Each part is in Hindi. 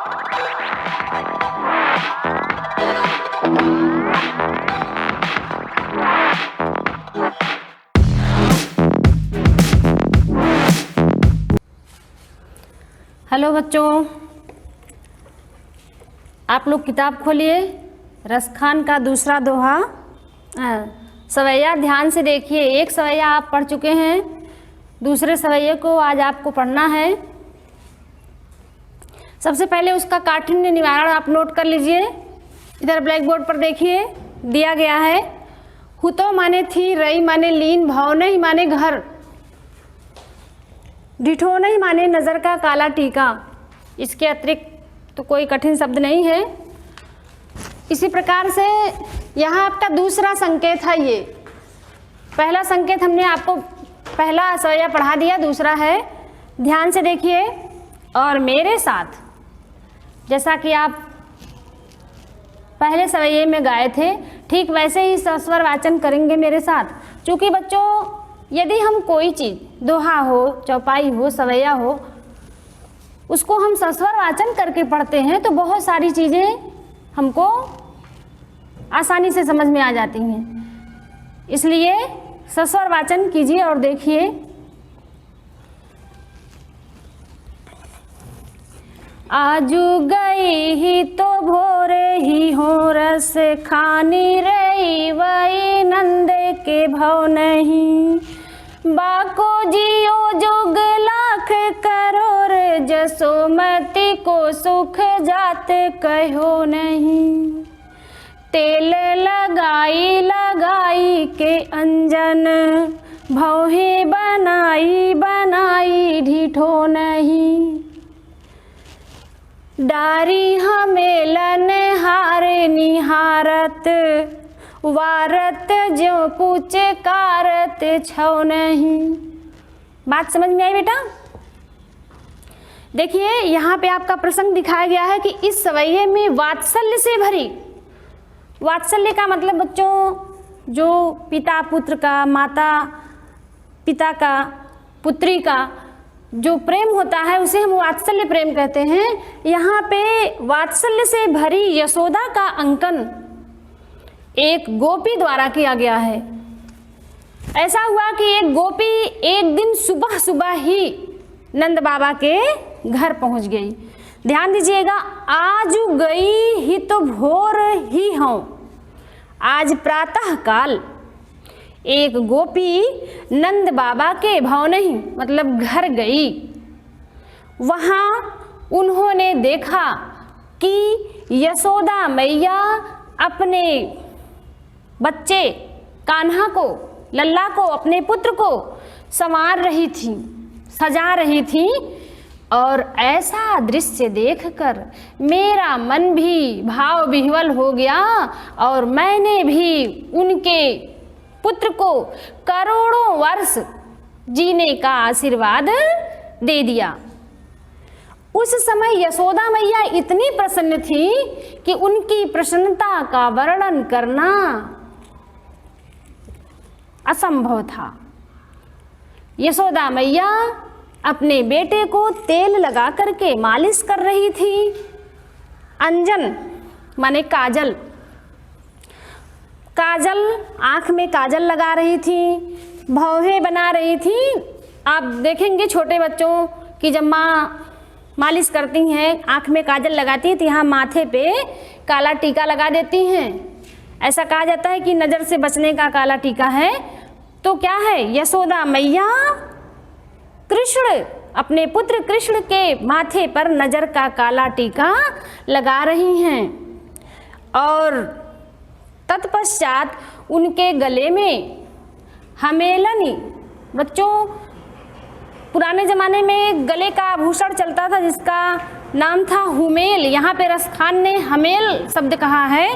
हेलो बच्चों, आप लोग किताब खोलिए। रसखान का दूसरा दोहा सवैया ध्यान से देखिए। एक सवैया आप पढ़ चुके हैं, दूसरे सवैये को आज आपको पढ़ना है। सबसे पहले उसका काठिन्य निवारण आप नोट कर लीजिए। इधर ब्लैक बोर्ड पर देखिए, दिया गया है। हुतो माने थी, रई माने लीन, भाव नहीं माने घर, ढिठो नहीं माने नज़र का काला टीका। इसके अतिरिक्त तो कोई कठिन शब्द नहीं है। इसी प्रकार से यहाँ आपका दूसरा संकेत है। ये पहला संकेत हमने आपको पहला सवैया पढ़ा दिया, दूसरा है, ध्यान से देखिए। और मेरे साथ, जैसा कि आप पहले सवैये में गाए थे, ठीक वैसे ही सस्वर वाचन करेंगे मेरे साथ। चूँकि बच्चों, यदि हम कोई चीज़, दोहा हो, चौपाई हो, सवैया हो, उसको हम सस्वर वाचन करके पढ़ते हैं तो बहुत सारी चीज़ें हमको आसानी से समझ में आ जाती हैं। इसलिए सस्वर वाचन कीजिए और देखिए। आजू गई ही तो भोरे ही हो, रस खानी रही वही नंद के भव नहीं। बाको जियो जोग लाख करोड़, जसोमती को सुख जात कहो नहीं। तेल लगाई लगाई के अंजन, भौहे बनाई बनाई ढिठो नहीं। डारी हमेलन हारे निहारत, वारत जो पूछे कारत छौ नहीं। बात समझ में आई बेटा? देखिए, यहाँ पे आपका प्रसंग दिखाया गया है कि इस सवैये में वात्सल्य से भरी, वात्सल्य का मतलब बच्चों, जो पिता पुत्र का, माता पिता का, पुत्री का जो प्रेम होता है उसे हम वात्सल्य प्रेम कहते हैं। यहाँ पे वात्सल्य से भरी यशोदा का अंकन एक गोपी द्वारा किया गया है। ऐसा हुआ कि एक गोपी एक दिन सुबह सुबह ही नंद बाबा के घर पहुंच गई। ध्यान दीजिएगा, आज गई ही तो भोर ही हों। आज प्रातः काल एक गोपी नंद बाबा के भव नहीं मतलब घर गई। वहाँ उन्होंने देखा कि यशोदा मैया अपने बच्चे कान्हा को, लल्ला को, अपने पुत्र को संवार रही थी, सजा रही थी। और ऐसा दृश्य देखकर मेरा मन भी भाव विह्वल हो गया और मैंने भी उनके पुत्र को करोड़ों वर्ष जीने का आशीर्वाद दे दिया। उस समय यशोदा मैया इतनी प्रसन्न थी कि उनकी प्रसन्नता का वर्णन करना असंभव था। यशोदा मैया अपने बेटे को तेल लगा करके मालिश कर रही थी। अंजन माने काजल, काजल आँख में काजल लगा रही थी, भौहे बना रही थी। आप देखेंगे छोटे बच्चों कि जब माँ मालिश करती हैं, आँख में काजल लगाती हैं तो यहाँ माथे पे काला टीका लगा देती हैं। ऐसा कहा जाता है कि नज़र से बचने का काला टीका है। तो क्या है, यशोदा मैया कृष्ण, अपने पुत्र कृष्ण के माथे पर नज़र का काला टीका लगा रही हैं और तत्पश्चात उनके गले में हमेलनी, बच्चों पुराने ज़माने में गले का आभूषण चलता था जिसका नाम था हुमेल। यहाँ पे रसखान ने हमेल शब्द कहा है।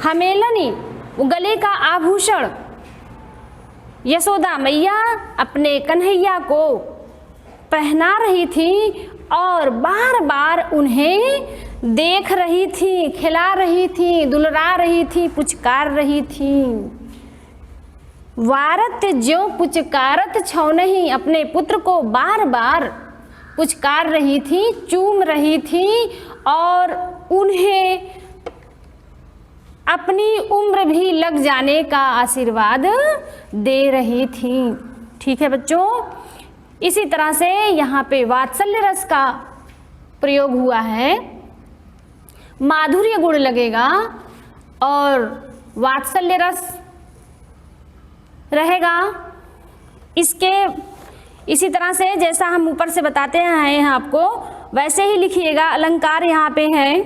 हमेलनी वो गले का आभूषण यशोदा मैया अपने कन्हैया को पहना रही थी और बार बार उन्हें देख रही थी, खिला रही थी, दुलरा रही थी, पुचकार रही थी। वारत ज्यों पुचकारत छौ नहीं, अपने पुत्र को बार बार पुचकार रही थी, चूम रही थी और उन्हें अपनी उम्र भी लग जाने का आशीर्वाद दे रही थी। ठीक है बच्चों, इसी तरह से यहाँ पे वात्सल्य रस का प्रयोग हुआ है। माधुर्य गुण लगेगा और वात्सल्य रस रहेगा। इसके इसी तरह से जैसा हम ऊपर से बताते हैं आपको, वैसे ही लिखिएगा। अलंकार यहाँ पे है,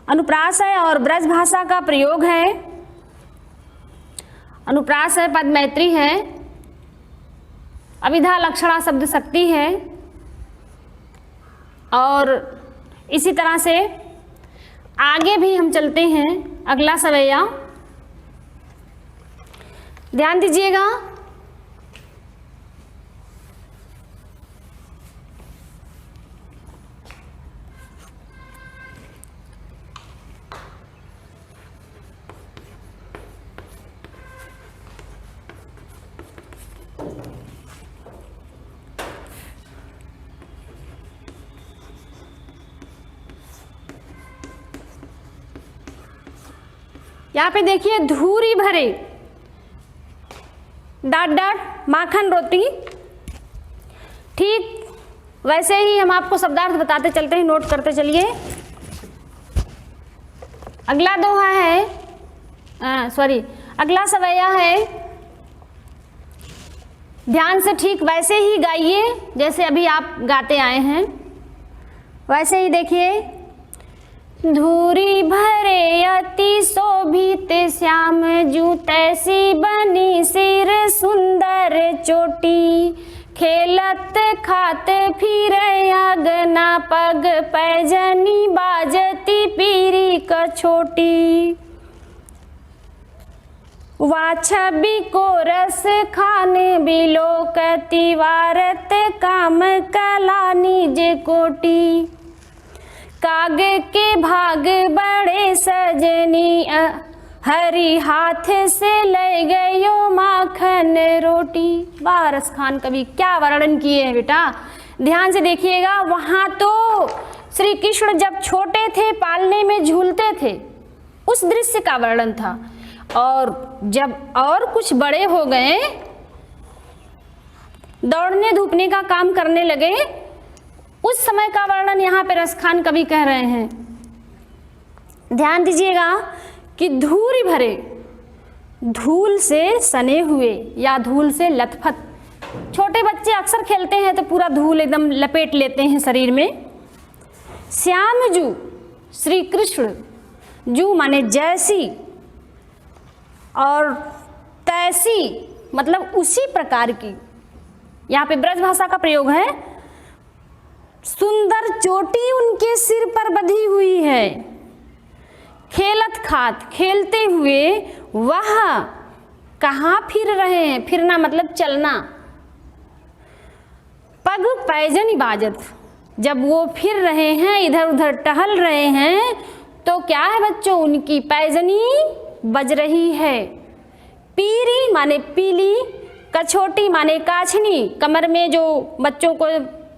अनुप्रास है और ब्रज भाषा का प्रयोग है। अनुप्रास है, पद मैत्री है, अभिधा लक्षणा शब्द शक्ति है। और इसी तरह से आगे भी हम चलते हैं। अगला सवैया ध्यान दीजिएगा। यहाँ पे देखिए, धूरी भरे डाट डाट माखन रोटी। ठीक वैसे ही हम आपको शब्दार्थ बताते चलते हैं, नोट करते चलिए। अगला दोहा है, अगला सवैया है। ध्यान से ठीक वैसे ही गाइए जैसे अभी आप गाते आए हैं, वैसे ही देखिए। धूरी भरे अति शोभित श्याम जू, तैसी बनी सिर सुंदर चोटी। खेलत खात फिर अगना, पग पैजनी बाजती पीरी कछोटी। वा छवि को रस खान बिलोकती, वारत काम कला निज कोटी। काग के भाग बड़े सजनी, हरी हाथ से ले गयो माखन रोटी। वाह रस खान कवि क्या वर्णन किए हैं बेटा, ध्यान से देखिएगा। वहाँ तो श्री कृष्ण जब छोटे थे, पालने में झूलते थे, उस दृश्य का वर्णन था। और जब और कुछ बड़े हो गए, दौड़ने धूपने का काम करने लगे, उस समय का वर्णन यहाँ पे रसखान कवि कह रहे हैं। ध्यान दीजिएगा कि धूरी भरे, धूल से सने हुए या धूल से लथपथ। छोटे बच्चे अक्सर खेलते हैं तो पूरा धूल एकदम लपेट लेते हैं शरीर में। श्याम जू, श्री कृष्ण, जू माने जैसी, और तैसी मतलब उसी प्रकार की। यहाँ पे ब्रज भाषा का प्रयोग है। सुंदर चोटी उनके सिर पर बंधी हुई है। खेलत खात, खेलते हुए वह कहाँ फिर रहे हैं, फिरना मतलब चलना। पग पैजनी बाजत, जब वो फिर रहे हैं, इधर उधर टहल रहे हैं, तो क्या है बच्चों, उनकी पैजनी बज रही है। पीरी माने पीली, कछोटी माने काछनी, कमर में जो बच्चों को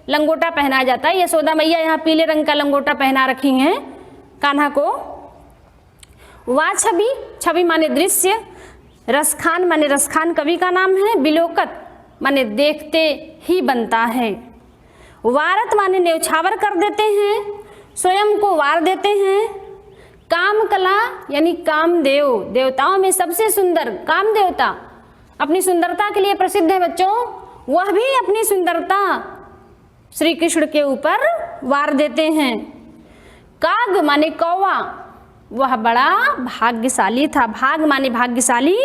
लंगोटा पहनाया जाता है। यशोदा मैया यहाँ पीले रंग का लंगोटा पहना रखी हैं कान्हा को। वा छवि, छवि माने दृश्य, रसखान माने रसखान कवि का नाम है। बिलोकत माने देखते ही बनता है। वारत माने न्यौछावर कर देते हैं, स्वयं को वार देते हैं। काम कला यानी कामदेव, देवताओं में सबसे सुंदर काम देवता अपनी सुंदरता के लिए प्रसिद्ध है बच्चों। वह भी अपनी सुंदरता श्री कृष्ण के ऊपर वार देते हैं। काग माने कौवा, वह बड़ा भाग्यशाली था। भाग माने भाग्यशाली।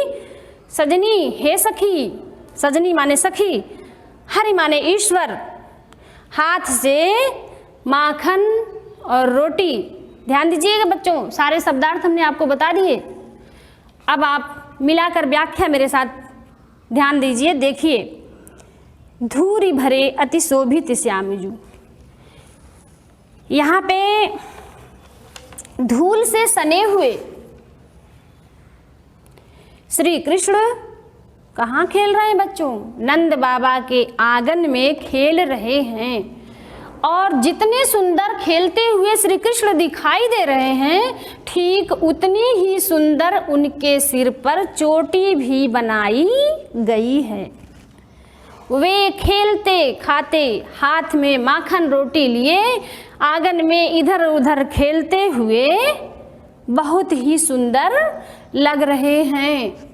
सजनी हे सखी, सजनी माने सखी। हरि माने ईश्वर। हाथ से माखन और रोटी। ध्यान दीजिएगा बच्चों, सारे शब्दार्थ हमने आपको बता दिए। अब आप मिलाकर व्याख्या मेरे साथ ध्यान दीजिए, देखिए। धूरी भरे अति शोभित श्यामजू, यहाँ पे धूल से सने हुए श्री कृष्ण कहाँ खेल रहे हैं बच्चों? नंद बाबा के आंगन में खेल रहे हैं। और जितने सुंदर खेलते हुए श्री कृष्ण दिखाई दे रहे हैं, ठीक उतनी ही सुंदर उनके सिर पर चोटी भी बनाई गई है। वे खेलते खाते हाथ में माखन रोटी लिए आंगन में इधर उधर खेलते हुए बहुत ही सुंदर लग रहे हैं।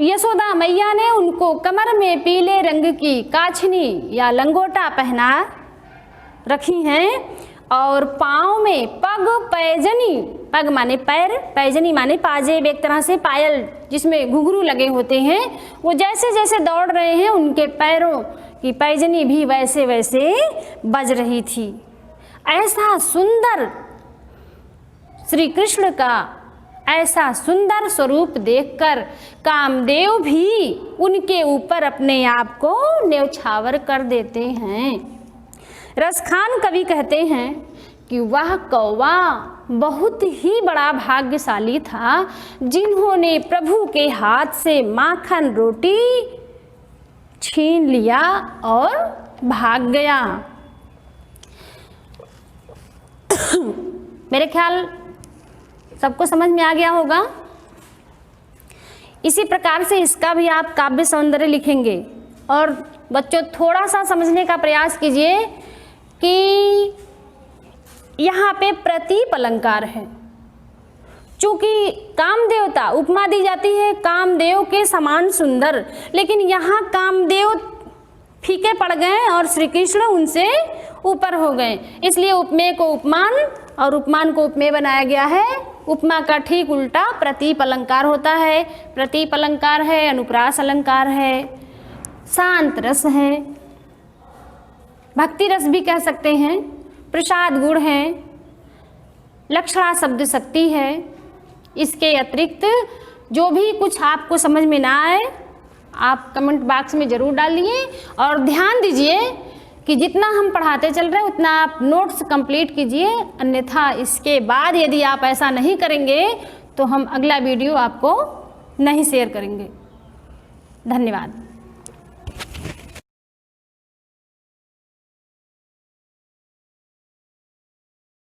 यशोदा मैया ने उनको कमर में पीले रंग की काछनी या लंगोटा पहना रखी हैं और पाँव में पग पैजनी, पग माने पैर, पैजनी माने पाजेब, एक तरह से पायल जिसमें घुंघरू लगे होते हैं, वो जैसे जैसे दौड़ रहे हैं उनके पैरों की पैजनी भी वैसे वैसे बज रही थी। ऐसा सुंदर श्री कृष्ण का ऐसा सुंदर स्वरूप देखकर कामदेव भी उनके ऊपर अपने आप को न्यौछावर कर देते हैं। रसखान कवि कहते हैं कि वह कौवा बहुत ही बड़ा भाग्यशाली था जिन्होंने प्रभु के हाथ से माखन रोटी छीन लिया और भाग गया। मेरे ख्याल सबको समझ में आ गया होगा। इसी प्रकार से इसका भी आप काव्य सौंदर्य लिखेंगे। और बच्चों थोड़ा सा समझने का प्रयास कीजिए कि यहाँ पे प्रतीप अलंकार है। चूँकि कामदेवता उपमा दी जाती है कामदेव के समान सुंदर, लेकिन यहाँ कामदेव फीके पड़ गए और श्री कृष्ण उनसे ऊपर हो गए, इसलिए उपमेय को उपमान और उपमान को उपमेय बनाया गया है। उपमा का ठीक उल्टा प्रतीप अलंकार होता है। प्रतीप अलंकार है, अनुप्रास अलंकार है, शांत रस है, भक्ति रस भी कह सकते हैं, प्रसाद गुण है, लक्षणा शब्द शक्ति है। इसके अतिरिक्त जो भी कुछ आपको समझ में ना आए आप कमेंट बॉक्स में ज़रूर डालिए और ध्यान दीजिए कि जितना हम पढ़ाते चल रहे हैं उतना आप नोट्स कंप्लीट कीजिए, अन्यथा इसके बाद यदि आप ऐसा नहीं करेंगे तो हम अगला वीडियो आपको नहीं शेयर करेंगे। धन्यवाद।